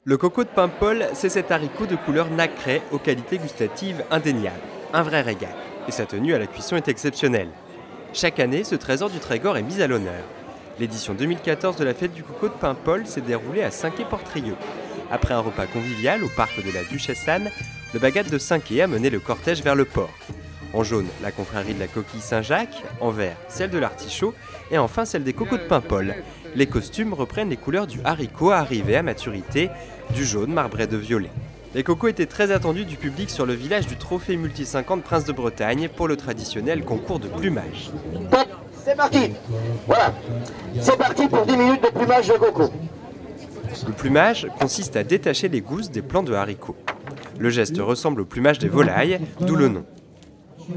Le coco de Paimpol, c'est cet haricot de couleur nacrée aux qualités gustatives indéniables. Un vrai régal. Et sa tenue à la cuisson est exceptionnelle. Chaque année, ce trésor du Trégor est mis à l'honneur. L'édition 2014 de la fête du coco de Paimpol s'est déroulée à Saint-Quay-Portrieux. Après un repas convivial au parc de la Duchesse Anne, le Bagat de Saint-Quay a mené le cortège vers le port. En jaune, la confrérie de la coquille Saint-Jacques, en vert, celle de l'artichaut, et enfin celle des cocos de Paimpol. Les costumes reprennent les couleurs du haricot arrivé à maturité, du jaune marbré de violet. Les cocos étaient très attendus du public sur le village du Trophée Multi-50 Prince de Bretagne pour le traditionnel concours de plumage. C'est parti. Voilà, c'est parti pour 10 minutes de plumage de coco. Le plumage consiste à détacher les gousses des plants de haricots. Le geste ressemble au plumage des volailles, d'où le nom.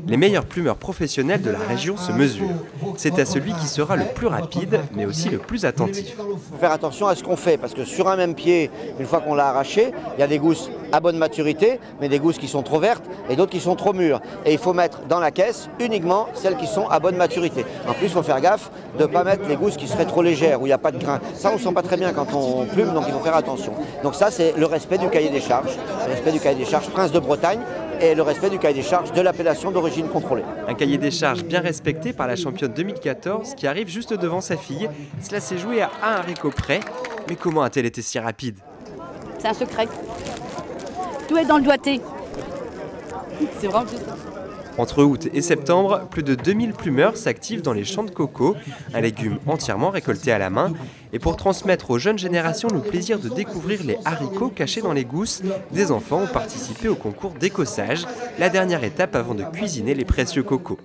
Les meilleurs plumeurs professionnels de la région se mesurent. C'est à celui qui sera le plus rapide, mais aussi le plus attentif. Il faut faire attention à ce qu'on fait, parce que sur un même pied, une fois qu'on l'a arraché, il y a des gousses à bonne maturité, mais des gousses qui sont trop vertes et d'autres qui sont trop mûres. Et il faut mettre dans la caisse uniquement celles qui sont à bonne maturité. En plus, il faut faire gaffe de ne pas mettre les gousses qui seraient trop légères, où il n'y a pas de grains. Ça, on ne sent pas très bien quand on plume, donc il faut faire attention. Donc ça, c'est le respect du cahier des charges. Le respect du cahier des charges Prince de Bretagne, et le respect du cahier des charges de l'appellation d'origine contrôlée. Un cahier des charges bien respecté par la championne 2014 qui arrive juste devant sa fille. Cela s'est joué à un haricot près. Mais comment a-t-elle été si rapide? C'est un secret. Tout est dans le doigté. C'est vraiment tout ça. Entre août et septembre, plus de 2000 plumeurs s'activent dans les champs de coco, un légume entièrement récolté à la main. Et pour transmettre aux jeunes générations le plaisir de découvrir les haricots cachés dans les gousses, des enfants ont participé au concours d'écossage, la dernière étape avant de cuisiner les précieux cocos.